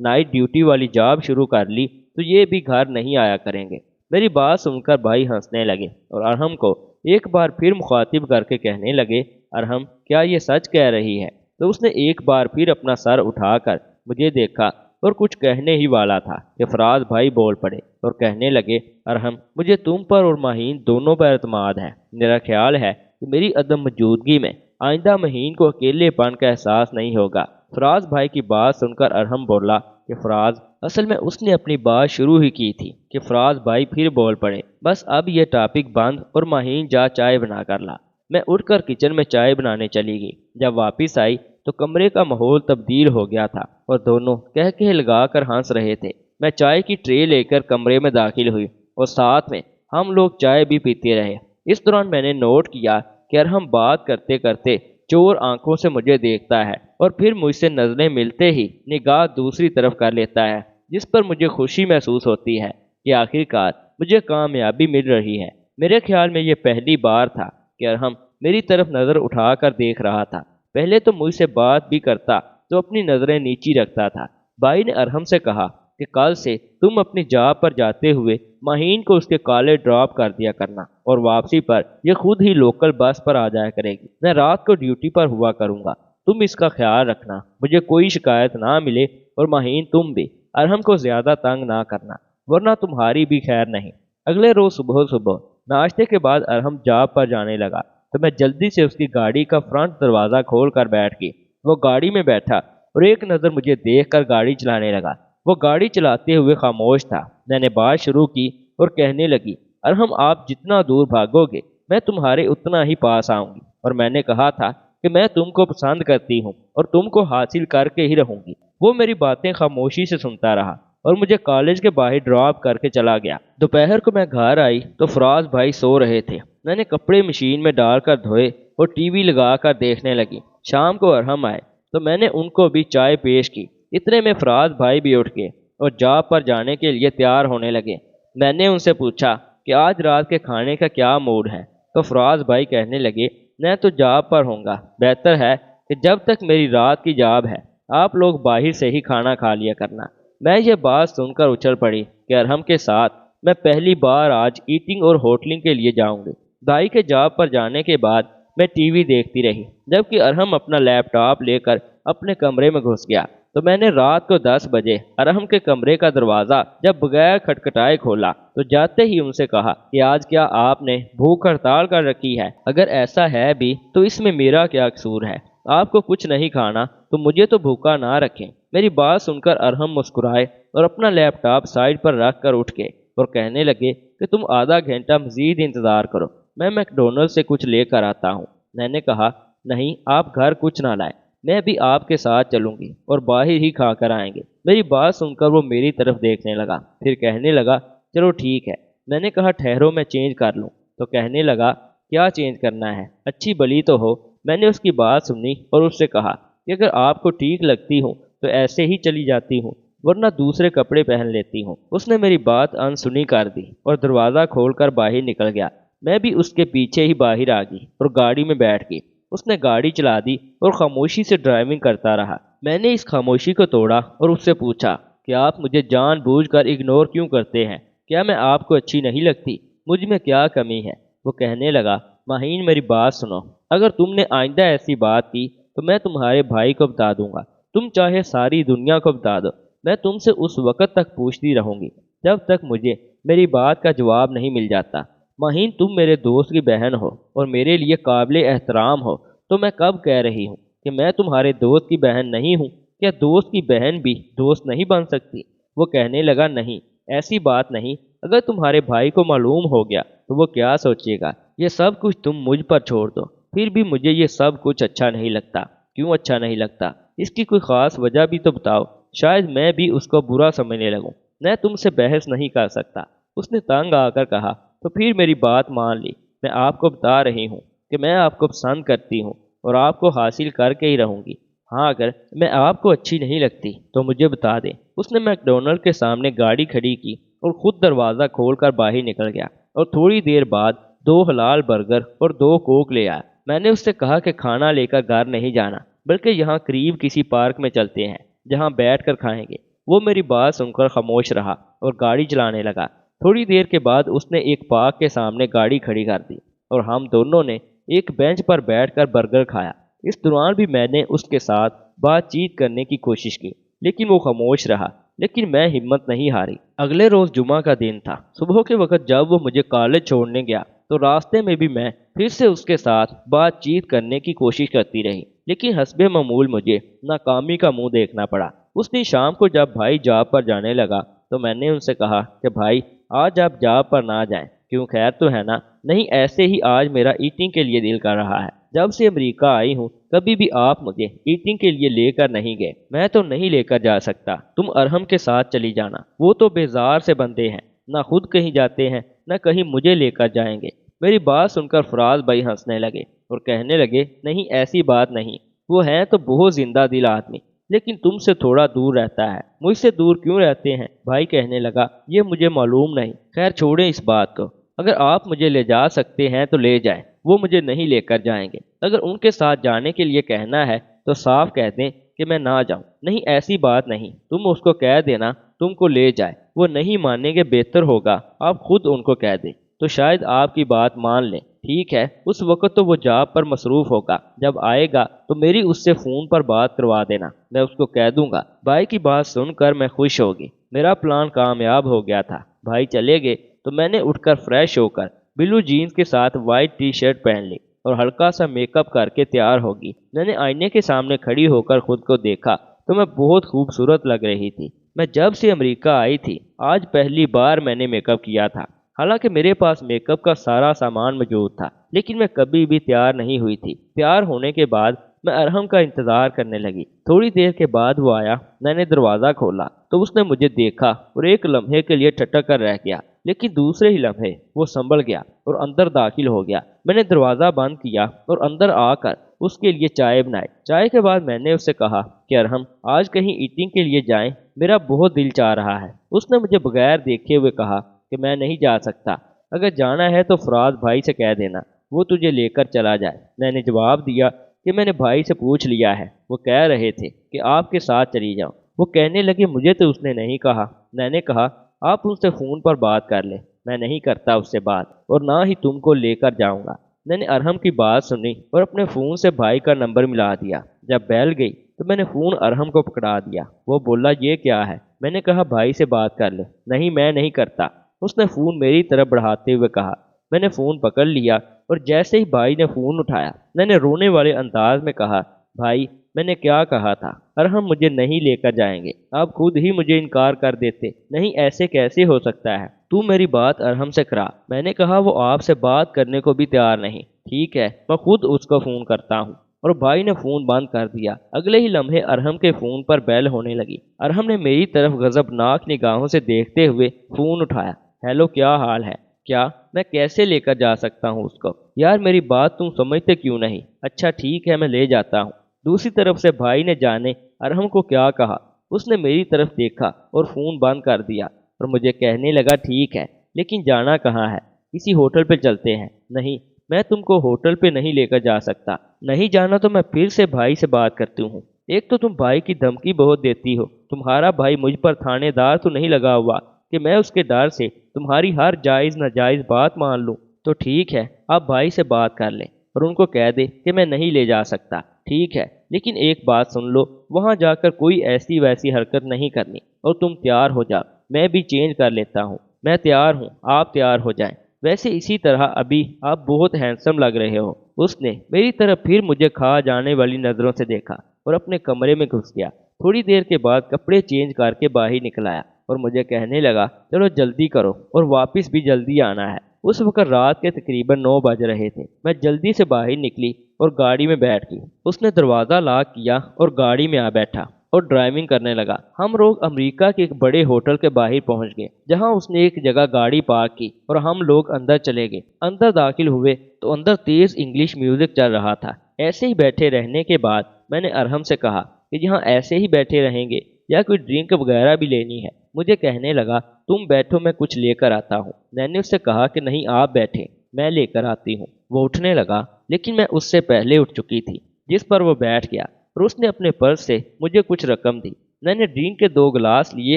Night duty والی job شروع کر لی تو یہ بھی گھر نہیں آیا کریں گے۔ میری بات سن کر بھائی ہنسنے لگے اور ارحم کو ایک بار پھر مخاطب کر کے کہنے لگے، ارحم کیا یہ سچ کہہ رہی ہے؟ تو اس نے ایک بار پھر اپنا سر اٹھا کر مجھے دیکھا اور کچھ کہنے ہی والا تھا کہ فراز بھائی بول پڑے اور کہنے لگے، ارحم مجھے تم پر اور مہین دونوں پر اعتماد ہے۔ میرا خیال ہے کہ میری عدم موجودگی میں آئندہ مہین کو اکیلے پن کا احساس نہیں ہوگا۔ فراز بھائی کی بات سن کر ارحم بولا کہ فراز، اصل میں اس نے اپنی بات شروع ہی کی تھی کہ فراز بھائی پھر بول پڑے، بس اب یہ ٹاپک بند اور مہین جا چائے بنا کر لا۔ میں اٹھ کر کچن میں چائے بنانے چلی گئی۔ جب واپس آئی تو کمرے کا ماحول تبدیل ہو گیا تھا اور دونوں کہہ لگا کر ہنس رہے تھے۔ میں چائے کی ٹرے لے کر کمرے میں داخل ہوئی اور ساتھ میں ہم لوگ چائے بھی پیتے رہے۔ اس دوران میں نے نوٹ کیا کہ ارحم بات کرتے کرتے چور آنکھوں سے مجھے دیکھتا ہے اور پھر مجھ سے نظریں ملتے ہی نگاہ دوسری طرف کر لیتا ہے، جس پر مجھے خوشی محسوس ہوتی ہے کہ آخرکار مجھے کامیابی مل رہی ہے۔ میرے خیال میں یہ پہلی بار تھا کہ ارحم میری طرف نظر اٹھا کر دیکھ رہا تھا۔ پہلے تو مجھ سے بات بھی کرتا تو اپنی نظریں نیچی رکھتا تھا۔ بھائی نے ارحم سے کہا کہ کل سے تم اپنی جاب پر جاتے ہوئے مہین کو اس کے کالج ڈراپ کر دیا کرنا اور واپسی پر یہ خود ہی لوکل بس پر آ جایا کرے گی۔ میں رات کو ڈیوٹی پر ہوا کروں گا، تم اس کا خیال رکھنا، مجھے کوئی شکایت نہ ملے، اور مہین تم بھی ارحم کو زیادہ تنگ نہ کرنا ورنہ تمہاری بھی خیر نہیں۔ اگلے روز صبح ناشتے کے بعد ارحم جاب پر جانے لگا تو میں جلدی سے اس کی گاڑی کا فرنٹ دروازہ کھول کر بیٹھ گئی۔ وہ گاڑی میں بیٹھا اور ایک نظر مجھے دیکھ کر گاڑی چلانے لگا۔ وہ گاڑی چلاتے ہوئے خاموش تھا۔ میں نے بات شروع کی اور کہنے لگی، ارحم آپ جتنا دور بھاگو گے میں تمہارے اتنا ہی پاس آؤں گی، اور میں نے کہا تھا کہ میں تم کو پسند کرتی ہوں اور تم کو حاصل کر کے ہی رہوں گی۔ وہ میری باتیں خاموشی سے سنتا رہا اور مجھے کالج کے باہر ڈراپ کر کے چلا گیا۔ دوپہر کو میں گھر آئی تو فراز بھائی سو رہے تھے۔ میں نے کپڑے مشین میں ڈال کر دھوئے اور ٹی وی لگا کر دیکھنے لگی۔ شام کو ارحم آئے تو میں نے ان کو بھی چائے پیش کی۔ اتنے میں فراز بھائی بھی اٹھ گئے اور جاب پر جانے کے لیے تیار ہونے لگے۔ میں نے ان سے پوچھا کہ آج رات کے کھانے کا کیا موڈ ہے، تو فراز بھائی کہنے لگے، میں تو جاب پر ہوں گا، بہتر ہے کہ جب تک میری رات کی جاب ہے آپ لوگ باہر سے ہی کھانا کھا لیا کرنا۔ میں یہ بات سن کر اچھل پڑی کہ ارحم کے ساتھ میں پہلی بار آج ایٹنگ اور ہوٹلنگ کے لیے جاؤں گی۔ بھائی کے جاب پر جانے کے بعد میں ٹی وی دیکھتی رہی جبکہ ارحم اپنا لیپ ٹاپ لے کر اپنے کمرے میں گھس گیا۔ تو میں نے رات کو 10 بجے ارحم کے کمرے کا دروازہ جب بغیر کھٹکھٹائے کھولا تو جاتے ہی ان سے کہا کہ آج کیا آپ نے بھوک ہڑتال کر رکھی ہے؟ اگر ایسا ہے بھی تو اس میں میرا کیا قصور ہے؟ آپ کو کچھ نہیں کھانا تو مجھے تو بھوکا نہ رکھیں۔ میری بات سن کر ارحم مسکرائے اور اپنا لیپ ٹاپ سائڈ پر رکھ کر اٹھ گئے اور کہنے لگے کہ تم آدھا گھنٹہ مزید انتظار کرو، میں میکڈونلڈ سے کچھ لے کر آتا ہوں۔ میں نے کہا نہیں، آپ گھر کچھ نہ لائیں، میں بھی آپ کے ساتھ چلوں گی اور باہر ہی کھا کر آئیں گے۔ میری بات سن کر وہ میری طرف دیکھنے لگا، پھر کہنے لگا چلو ٹھیک ہے۔ میں نے کہا ٹھہرو میں چینج کر لوں، تو کہنے لگا کیا چینج کرنا ہے، اچھی بلی تو ہو۔ میں نے اس کی بات سنی اور اس سے کہا کہ اگر آپ کو ٹھیک لگتی ہوں تو ایسے ہی چلی جاتی ہوں ورنہ دوسرے کپڑے پہن لیتی ہوں۔ اس نے میری بات انسنی کر دی اور دروازہ کھول کر باہر نکل گیا۔ میں بھی اس کے پیچھے ہی باہر آ گئی اور گاڑی میں بیٹھ گئی۔ اس نے گاڑی چلا دی اور خاموشی سے ڈرائیونگ کرتا رہا۔ میں نے اس خاموشی کو توڑا اور اس سے پوچھا کہ آپ مجھے جان بوجھ کر اگنور کیوں کرتے ہیں؟ کیا میں آپ کو اچھی نہیں لگتی؟ مجھ میں کیا کمی ہے؟ وہ کہنے لگا مہین میری بات سنو، اگر تم نے آئندہ ایسی بات کی تو میں تمہارے بھائی کو بتا دوں گا، تم چاہے ساری دنیا کو بتا دو، میں تم سے اس وقت تک پوچھتی رہوں گی جب تک مجھے میری بات کا جواب نہیں مل جاتا۔ مہین تم میرے دوست کی بہن ہو اور میرے لیے قابل احترام ہو، تو میں کب کہہ رہی ہوں کہ میں تمہارے دوست کی بہن نہیں ہوں؟ کیا دوست کی بہن بھی دوست نہیں بن سکتی؟ وہ کہنے لگا نہیں، ایسی بات نہیں، اگر تمہارے بھائی کو معلوم ہو گیا تو وہ کیا سوچے گا؟ یہ سب کچھ تم مجھ پر چھوڑ دو۔ پھر بھی مجھے یہ سب کچھ اچھا نہیں لگتا۔ کیوں اچھا نہیں لگتا؟ اس کی کوئی خاص وجہ بھی تو بتاؤ، شاید میں بھی اس کو برا سمجھنے لگوں۔ میں تم سے بحث نہیں کر سکتا، اس نے تنگ آ کر کہا۔ تو پھر میری بات مان لی، میں آپ کو بتا رہی ہوں کہ میں آپ کو پسند کرتی ہوں اور آپ کو حاصل کر کے ہی رہوں گی۔ ہاں اگر میں آپ کو اچھی نہیں لگتی تو مجھے بتا دیں۔ اس نے میکڈونلڈ کے سامنے گاڑی کھڑی کی اور خود دروازہ کھول کر باہر نکل گیا اور تھوڑی دیر بعد 2 حلال برگر اور 2 کوک لے آیا۔ میں نے اس سے کہا کہ کھانا لے کر گھر نہیں جانا بلکہ یہاں قریب کسی پارک میں چلتے ہیں جہاں بیٹھ کر کھائیں گے۔ وہ میری بات سن کر خاموش رہا اور گاڑی چلانے لگا۔ تھوڑی دیر کے بعد اس نے ایک پارک کے سامنے گاڑی کھڑی کر دی اور ہم دونوں نے ایک بینچ پر بیٹھ کر برگر کھایا۔ اس دوران بھی میں نے اس کے ساتھ بات چیت کرنے کی کوشش کی، لیکن وہ خاموش رہا۔ لیکن میں ہمت نہیں ہاری۔ اگلے روز جمعہ کا دن تھا۔ صبح کے وقت جب وہ مجھے کالج چھوڑنے گیا تو راستے میں بھی میں پھر سے اس کے ساتھ بات چیت کرنے کی کوشش کرتی رہی، لیکن حسب معمول مجھے ناکامی کا منہ دیکھنا پڑا۔ اس دن شام کو جب بھائی جاب پر جانے لگا تو میں نے ان سے کہا کہ بھائی آج آپ جاب پر نہ جائیں، کیوں خیر تو ہے نا؟ نہیں، ایسے ہی آج میرا ایٹنگ کے لیے دل کر رہا ہے۔ جب سے امریکہ آئی ہوں کبھی بھی آپ مجھے ایٹنگ کے لیے لے کر نہیں گئے۔ میں تو نہیں لے کر جا سکتا، تم ارحم کے ساتھ چلی جانا، وہ تو بیزار سے بندے ہیں، نہ خود کہیں جاتے ہیں نہ کہیں مجھے لے کر جائیں گے۔ میری بات سن کر فراز بھائی ہنسنے لگے اور کہنے لگے نہیں ایسی بات نہیں، وہ ہیں تو بہت زندہ دل آدمی، لیکن تم سے تھوڑا دور رہتا ہے۔ مجھ سے دور کیوں رہتے ہیں؟ بھائی کہنے لگا یہ مجھے معلوم نہیں، خیر چھوڑیں اس بات کو۔ اگر آپ مجھے لے جا سکتے ہیں تو لے جائیں، وہ مجھے نہیں لے کر جائیں گے۔ اگر ان کے ساتھ جانے کے لیے کہنا ہے تو صاف کہہ دیں کہ میں نہ جاؤں۔ نہیں ایسی بات نہیں، تم اس کو کہہ دینا تم کو لے جائے، وہ نہیں مانیں گے، بہتر ہوگا آپ خود ان کو کہہ دیں تو شاید آپ کی بات مان لیں۔ ٹھیک ہے، اس وقت تو وہ جاب پر مصروف ہوگا، جب آئے گا تو میری اس سے فون پر بات کروا دینا، میں اس کو کہہ دوں گا۔ بھائی کی بات سن کر میں خوش ہوگی، میرا پلان کامیاب ہو گیا تھا۔ بھائی چلے گئے تو میں نے اٹھ کر فریش ہو کر بلو جینز کے ساتھ وائٹ ٹی شرٹ پہن لی اور ہلکا سا میک اپ کر کے تیار ہوگی۔ میں نے آئینے کے سامنے کھڑی ہو کر خود کو دیکھا تو میں بہت خوبصورت لگ رہی تھی۔ میں جب سے امریکہ آئی تھی آج پہلی بار میں نے میک اپ کیا تھا۔ حالانکہ میرے پاس میک اپ کا سارا سامان موجود تھا، لیکن میں کبھی بھی تیار نہیں ہوئی تھی۔ تیار ہونے کے بعد میں ارحم کا انتظار کرنے لگی۔ تھوڑی دیر کے بعد وہ آیا، میں نے دروازہ کھولا تو اس نے مجھے دیکھا اور ایک لمحے کے لیے ٹھٹک کر رہ گیا، لیکن دوسرے ہی لمحے وہ سنبھل گیا اور اندر داخل ہو گیا۔ میں نے دروازہ بند کیا اور اندر آ کر اس کے لیے چائے بنائی۔ چائے کے بعد میں نے اس سے کہا کہ ارحم آج کہیں ایٹنگ کے لیے جائیں، میرا بہت دل چاہ رہا ہے۔ اس نے مجھے بغیر دیکھے ہوئے کہا کہ میں نہیں جا سکتا، اگر جانا ہے تو فراز بھائی سے کہہ دینا وہ تجھے لے کر چلا جائے۔ میں نے جواب دیا کہ میں نے بھائی سے پوچھ لیا ہے، وہ کہہ رہے تھے کہ آپ کے ساتھ چلی جاؤں۔ وہ کہنے لگے مجھے تو اس نے نہیں کہا۔ میں نے کہا آپ ان سے فون پر بات کر لیں، میں نہیں کرتا اس سے بات اور نہ ہی تم کو لے کر جاؤں گا۔ میں نے ارحم کی بات سنی اور اپنے فون سے بھائی کا نمبر ملا دیا۔ جب بیل گئی تو میں نے فون ارحم کو پکڑا دیا۔ وہ بولا یہ کیا ہے؟ میں نے کہا بھائی سے بات کر لے۔ نہیں میں نہیں کرتا، اس نے فون میری طرف بڑھاتے ہوئے کہا۔ میں نے فون پکڑ لیا اور جیسے ہی بھائی نے فون اٹھایا میں نے رونے والے انداز میں کہا بھائی میں نے کیا کہا تھا؟ ارحم مجھے نہیں لے کر جائیں گے، آپ خود ہی مجھے انکار کر دیتے۔ نہیں ایسے کیسے ہو سکتا ہے؟ تو میری بات ارحم سے کرا۔ میں نے کہا وہ آپ سے بات کرنے کو بھی تیار نہیں۔ ٹھیک ہے میں خود اس کو فون کرتا ہوں، اور بھائی نے فون بند کر دیا۔ اگلے ہی لمحے ارحم کے فون پر بیل ہونے لگی۔ ارحم نے میری طرف غضبناک نگاہوں سے دیکھتے ہوئے فون اٹھایا۔ ہیلو کیا حال ہے؟ کیا میں کیسے لے کر جا سکتا ہوں اس کو؟ یار میری بات تم سمجھتے کیوں نہیں؟ اچھا ٹھیک ہے میں لے جاتا ہوں۔ دوسری طرف سے بھائی نے جانے ارحم کو کیا کہا، اس نے میری طرف دیکھا اور فون بند کر دیا اور مجھے کہنے لگا ٹھیک ہے لیکن جانا کہاں ہے؟ کسی ہوٹل پہ چلتے ہیں۔ نہیں میں تم کو ہوٹل پہ نہیں لے کر جا سکتا۔ نہیں جانا تو میں پھر سے بھائی سے بات کرتی ہوں۔ ایک تو تم بھائی کی دھمکی بہت دیتی ہو، تمہارا بھائی مجھ پر تھانے دار تو نہیں لگا ہوا کہ میں اس کے ڈر سے تمہاری ہر جائز ناجائز بات مان لوں۔ تو ٹھیک ہے آپ بھائی سے بات کر لیں اور ان کو کہہ دے کہ میں نہیں لے جا سکتا۔ ٹھیک ہے لیکن ایک بات سن لو، وہاں جا کر کوئی ایسی ویسی حرکت نہیں کرنی، اور تم تیار ہو جاؤ، میں بھی چینج کر لیتا ہوں۔ میں تیار ہوں، آپ تیار ہو جائیں۔ ویسے اسی طرح ابھی آپ بہت ہینڈسم لگ رہے ہو۔ اس نے میری طرف پھر مجھے کھا جانے والی نظروں سے دیکھا اور اپنے کمرے میں گھس گیا۔ تھوڑی دیر کے بعد کپڑے چینج کر کے باہر نکل آیا اور مجھے کہنے لگا چلو جلدی کرو اور واپس بھی جلدی آنا ہے۔ اس وقت رات کے تقریباً 9 بج رہے تھے۔ میں جلدی سے باہر نکلی اور گاڑی میں بیٹھ گئی۔ اس نے دروازہ لاک کیا اور گاڑی میں آ بیٹھا اور ڈرائیونگ کرنے لگا۔ ہم لوگ امریکہ کے ایک بڑے ہوٹل کے باہر پہنچ گئے، جہاں اس نے ایک جگہ گاڑی پارک کی اور ہم لوگ اندر چلے گئے۔ اندر داخل ہوئے تو اندر تیز انگلش میوزک چل رہا تھا۔ ایسے ہی بیٹھے رہنے کے بعد میں نے ارحم سے کہا کہ جہاں ایسے ہی بیٹھے رہیں گے یا کوئی ڈرنک وغیرہ بھی لینی ہے؟ مجھے کہنے لگا تم بیٹھو میں کچھ لے کر آتا ہوں۔ میں نے اس سے کہا کہ نہیں آپ بیٹھیں، میں لے کر آتی ہوں۔ وہ اٹھنے لگا لیکن میں اس سے پہلے اٹھ چکی تھی، جس پر وہ بیٹھ گیا اور اس نے اپنے پرس سے مجھے کچھ رقم دی۔ میں نے ڈرنک کے 2 گلاس لیے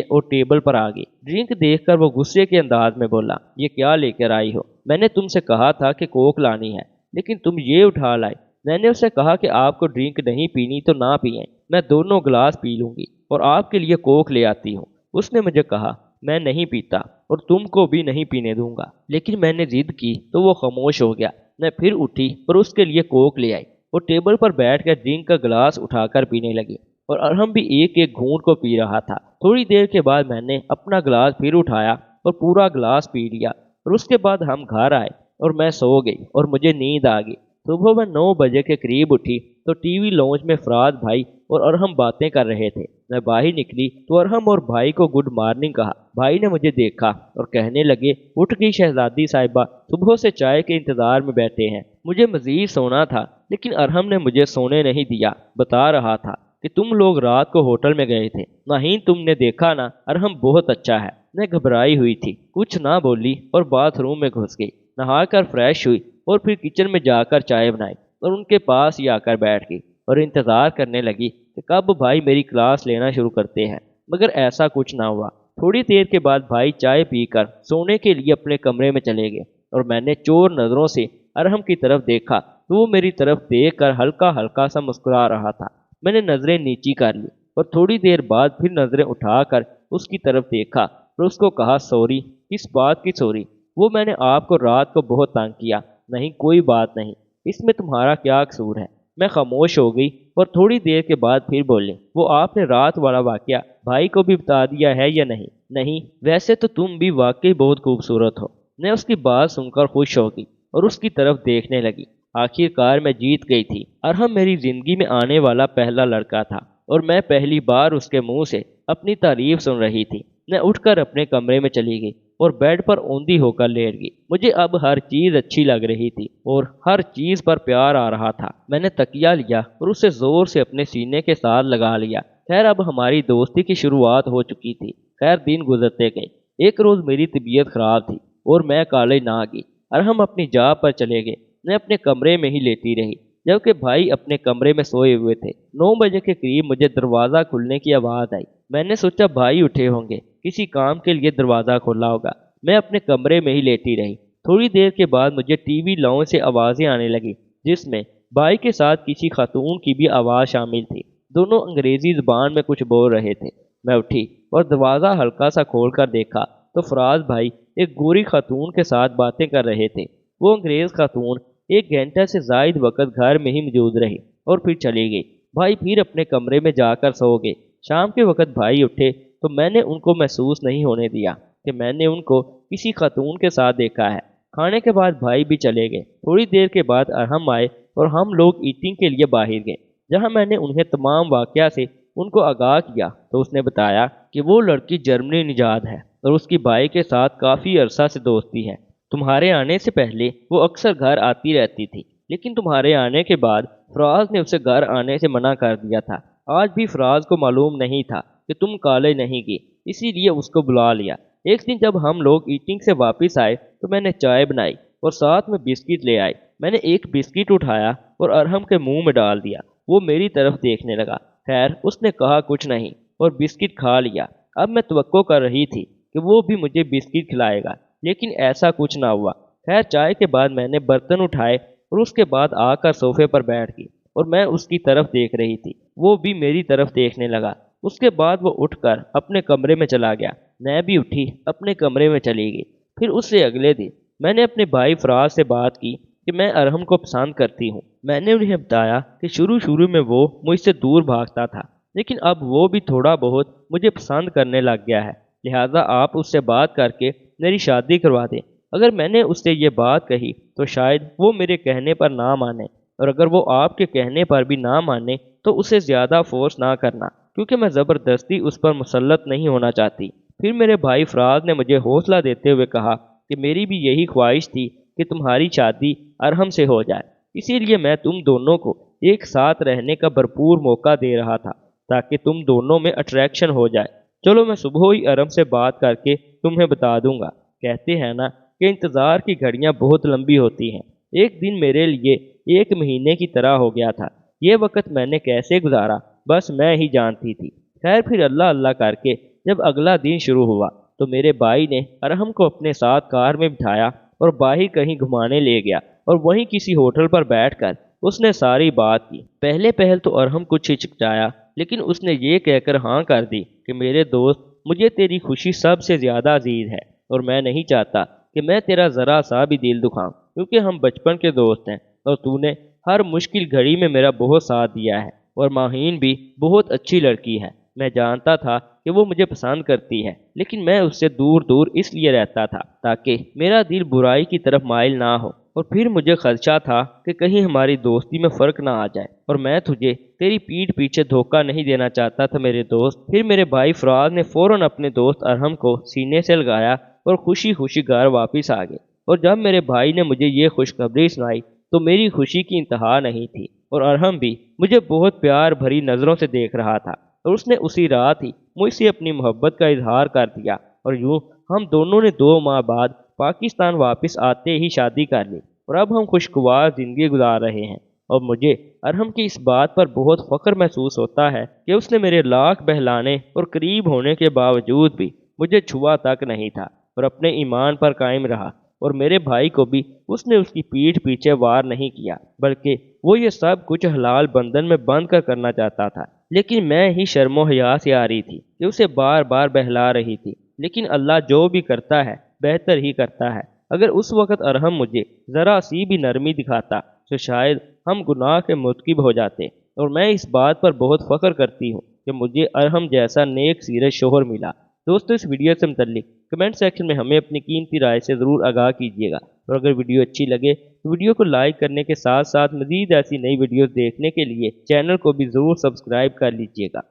اور ٹیبل پر آ گئی۔ ڈرنک دیکھ کر وہ غصے کے انداز میں بولا، یہ کیا لے کر آئی ہو؟ میں نے تم سے کہا تھا کہ کوک لانی ہے، لیکن تم یہ اٹھا لائی۔ میں نے اسے کہا کہ آپ کو ڈرنک نہیں پینی تو نہ پئیں، میں دونوں گلاس پی لوں گی اور آپ کے لیے کوک لے آتی ہوں۔ اس نے مجھے کہا، میں نہیں پیتا اور تم کو بھی نہیں پینے دوں گا، لیکن میں نے ضد کی تو وہ خاموش ہو گیا۔ میں پھر اٹھی اور اس کے لیے کوک لے آئی اور ٹیبل پر بیٹھ کر ڈرنک کا گلاس اٹھا کر پینے لگی اور ارحم بھی ایک ایک گھونٹ کو پی رہا تھا۔ تھوڑی دیر کے بعد میں نے اپنا گلاس پھر اٹھایا اور پورا گلاس پی لیا اور اس کے بعد ہم گھر آئے اور میں سو گئی اور مجھے نیند آ گئی۔ صبح میں 9 بجے کے قریب اٹھی تو ٹی وی لانچ میں فراز بھائی اور ارحم باتیں کر رہے تھے۔ میں باہر نکلی تو ارحم اور بھائی کو گڈ مارننگ کہا۔ بھائی نے مجھے دیکھا اور کہنے لگے، اٹھ گئی شہزادی صاحبہ، صبح سے چائے کے انتظار میں بیٹھے ہیں۔ مجھے مزید سونا تھا لیکن ارحم نے مجھے سونے نہیں دیا۔ بتا رہا تھا کہ تم لوگ رات کو ہوٹل میں گئے تھے، نہیں تم نے دیکھا نا، ارحم بہت اچھا ہے۔ میں گھبرائی ہوئی تھی، کچھ نہ بولی اور باتھ روم میں گھس گئی، نہا کر فریش ہوئی اور پھر کچن میں جا کر چائے بنائی اور ان کے پاس ہی آ کر بیٹھ گئی اور انتظار کرنے لگی کہ کب بھائی میری کلاس لینا شروع کرتے ہیں، مگر ایسا کچھ نہ ہوا۔ تھوڑی دیر کے بعد بھائی چائے پی کر سونے کے لیے اپنے کمرے میں چلے گئے اور میں نے چور نظروں سے ارحم کی طرف دیکھا تو وہ میری طرف دیکھ کر ہلکا ہلکا سا مسکرا رہا تھا۔ میں نے نظریں نیچی کر لی اور تھوڑی دیر بعد پھر نظریں اٹھا کر اس کی طرف دیکھا اور اس کو کہا، سوری؟ کس بات کی سوری؟ وہ میں نے آپ کو رات کو بہت تنگ کیا۔ نہیں، کوئی بات نہیں، اس میں تمہارا کیا قصور ہے؟ میں خاموش ہو گئی اور تھوڑی دیر کے بعد پھر بولے، وہ آپ نے رات والا واقعہ بھائی کو بھی بتا دیا ہے یا نہیں؟ نہیں، ویسے تو تم بھی واقعی بہت خوبصورت ہو۔ میں اس کی بات سن کر خوش ہو گئی اور اس کی طرف دیکھنے لگی۔ آخر کار میں جیت گئی تھی۔ ارحم میری زندگی میں آنے والا پہلا لڑکا تھا اور میں پہلی بار اس کے منہ سے اپنی تعریف سن رہی تھی۔ میں اٹھ کر اپنے کمرے میں چلی گئی اور بیڈ پر اوندھی ہو کر لیٹ گئی۔ مجھے اب ہر چیز اچھی لگ رہی تھی اور ہر چیز پر پیار آ رہا تھا۔ میں نے تکیہ لیا اور اسے زور سے اپنے سینے کے ساتھ لگا لیا۔ خیر اب ہماری دوستی کی شروعات ہو چکی تھی۔ خیر دن گزرتے گئے۔ ایک روز میری طبیعت خراب تھی اور میں کالج نہ گئی۔ ارحم اپنی جا پر چلے گئے۔ میں اپنے کمرے میں ہی لیٹی رہی جبکہ بھائی اپنے کمرے میں سوئے ہوئے تھے۔ 9 بجے کے قریب مجھے دروازہ کھلنے کی آواز آئی۔ میں نے سوچا بھائی اٹھے ہوں گے، کسی کام کے لیے دروازہ کھولا ہوگا۔ میں اپنے کمرے میں ہی لیٹی رہی۔ تھوڑی دیر کے بعد مجھے ٹی وی لاؤنج سے آوازیں آنے لگی جس میں بھائی کے ساتھ کسی خاتون کی بھی آواز شامل تھی۔ دونوں انگریزی زبان میں کچھ بول رہے تھے۔ میں اٹھی اور دروازہ ہلکا سا کھول کر دیکھا تو فراز بھائی ایک گوری خاتون کے ساتھ باتیں کر رہے تھے۔ وہ انگریز خاتون 1 گھنٹہ سے زائد وقت گھر میں ہی موجود رہی اور پھر چلی گئی۔ بھائی پھر اپنے کمرے میں جا کر سو گئے۔ شام کے وقت بھائی اٹھے تو میں نے ان کو محسوس نہیں ہونے دیا کہ میں نے ان کو کسی خاتون کے ساتھ دیکھا ہے۔ کھانے کے بعد بھائی بھی چلے گئے۔ تھوڑی دیر کے بعد ارحم آئے اور ہم لوگ ایٹنگ کے لیے باہر گئے، جہاں میں نے انہیں تمام واقعہ سے ان کو آگاہ کیا تو اس نے بتایا کہ وہ لڑکی جرمنی نژاد ہے اور اس کی بھائی کے ساتھ کافی عرصہ سے دوستی ہے۔ تمہارے آنے سے پہلے وہ اکثر گھر آتی رہتی تھی، لیکن تمہارے آنے کے بعد فراز نے اسے گھر آنے سے منع کر دیا تھا۔ آج بھی فراز کو معلوم نہیں تھا کہ تم کالج نہیں گئی، اسی لیے اس کو بلا لیا۔ ایک دن جب ہم لوگ ایٹنگ سے واپس آئے تو میں نے چائے بنائی اور ساتھ میں بسکٹ لے آئی۔ میں نے ایک بسکٹ اٹھایا اور ارحم کے منہ میں ڈال دیا۔ وہ میری طرف دیکھنے لگا۔ خیر اس نے کہا کچھ نہیں اور بسکٹ کھا لیا۔ اب میں توقع کر رہی تھی کہ وہ بھی مجھے بسکٹ کھلائے گا، لیکن ایسا کچھ نہ ہوا۔ خیر چائے کے بعد میں نے برتن اٹھائے اور اس کے بعد آ کر صوفے پر بیٹھ گئی اور میں اس کی طرف دیکھ رہی تھی۔ وہ بھی میری طرف دیکھنے لگا۔ اس کے بعد وہ اٹھ کر اپنے کمرے میں چلا گیا۔ میں بھی اٹھی اپنے کمرے میں چلی گئی۔ پھر اس سے اگلے دن میں نے اپنے بھائی فراز سے بات کی کہ میں ارحم کو پسند کرتی ہوں۔ میں نے انہیں بتایا کہ شروع میں وہ مجھ سے دور بھاگتا تھا، لیکن اب وہ بھی تھوڑا بہت مجھے پسند کرنے لگ گیا ہے، لہٰذا آپ اس سے بات کر کے میری شادی کروا دیں۔ اگر میں نے اس سے یہ بات کہی تو شاید وہ میرے کہنے پر نہ مانے، اور اگر وہ آپ کے کہنے پر بھی نہ مانے تو اسے زیادہ فورس نہ کرنا، کیونکہ میں زبردستی اس پر مسلط نہیں ہونا چاہتی۔ پھر میرے بھائی فراز نے مجھے حوصلہ دیتے ہوئے کہا کہ میری بھی یہی خواہش تھی کہ تمہاری شادی ارحم سے ہو جائے، اسی لیے میں تم دونوں کو ایک ساتھ رہنے کا بھرپور موقع دے رہا تھا تاکہ تم دونوں میں اٹریکشن ہو جائے۔ چلو میں صبح ہی ارحم سے بات کر کے تمہیں بتا دوں گا۔ کہتے ہیں نا کہ انتظار کی گھڑیاں بہت لمبی ہوتی ہیں۔ ایک دن میرے لیے 1 مہینے کی طرح ہو گیا تھا۔ یہ وقت میں نے کیسے گزارا بس میں ہی جانتی تھی۔ خیر پھر اللہ اللہ کر کے جب اگلا دن شروع ہوا تو میرے بھائی نے ارحم کو اپنے ساتھ کار میں بٹھایا اور باہر کہیں گھمانے لے گیا اور وہیں کسی ہوٹل پر بیٹھ کر اس نے ساری بات کی۔ پہلے پہل تو ارحم کچھ ہچکچایا، لیکن اس نے یہ کہہ کر ہاں کر دی کہ میرے دوست، مجھے تیری خوشی سب سے زیادہ عزیز ہے اور میں نہیں چاہتا کہ میں تیرا ذرا سا بھی دل دکھاؤں، کیونکہ ہم بچپن کے دوست ہیں اور تو نے ہر مشکل گھڑی میں میرا بہت ساتھ دیا ہے، اور ماہین بھی بہت اچھی لڑکی ہے۔ میں جانتا تھا کہ وہ مجھے پسند کرتی ہے، لیکن میں اس سے دور دور اس لیے رہتا تھا تاکہ میرا دل برائی کی طرف مائل نہ ہو، اور پھر مجھے خدشہ تھا کہ کہیں ہماری دوستی میں فرق نہ آ جائے، اور میں تجھے تیری پیٹھ پیچھے دھوکہ نہیں دینا چاہتا تھا میرے دوست۔ پھر میرے بھائی فراز نے فوراً اپنے دوست ارحم کو سینے سے لگایا اور خوشی خوشی گھر واپس آ گئے، اور جب میرے بھائی نے مجھے یہ خوشخبری سنائی تو میری خوشی کی انتہا نہیں تھی، اور ارحم بھی مجھے بہت پیار بھری نظروں سے دیکھ رہا تھا، اور اس نے اسی رات ہی مجھ سے اپنی محبت کا اظہار کر دیا، اور یوں ہم دونوں نے 2 ماہ بعد پاکستان واپس آتے ہی شادی کر لی، اور اب ہم خوشگوار زندگی گزار رہے ہیں۔ اور مجھے ارحم کی اس بات پر بہت فخر محسوس ہوتا ہے کہ اس نے میرے لاکھ بہلانے اور قریب ہونے کے باوجود بھی مجھے چھوا تک نہیں تھا اور اپنے ایمان پر قائم رہا، اور میرے بھائی کو بھی اس نے اس کی پیٹھ پیچھے وار نہیں کیا، بلکہ وہ یہ سب کچھ حلال بندھن میں بند کر کرنا چاہتا تھا، لیکن میں ہی شرم و حیا سے آ رہی تھی کہ اسے بار بار بہلا رہی تھی۔ لیکن اللہ جو بھی کرتا ہے بہتر ہی کرتا ہے۔ اگر اس وقت ارحم مجھے ذرا سی بھی نرمی دکھاتا تو شاید ہم گناہ کے مرتکب ہو جاتے، اور میں اس بات پر بہت فخر کرتی ہوں کہ مجھے ارحم جیسا نیک سیرت شوہر ملا۔ دوستو، اس ویڈیو سے متعلق کمنٹ سیکشن میں ہمیں اپنی قیمتی رائے سے ضرور آگاہ کیجیے گا، اور اگر ویڈیو اچھی لگے تو ویڈیو کو لائک کرنے کے ساتھ ساتھ مزید ایسی نئی ویڈیوز دیکھنے کے لیے چینل کو بھی ضرور سبسکرائب کر لیجیے گا۔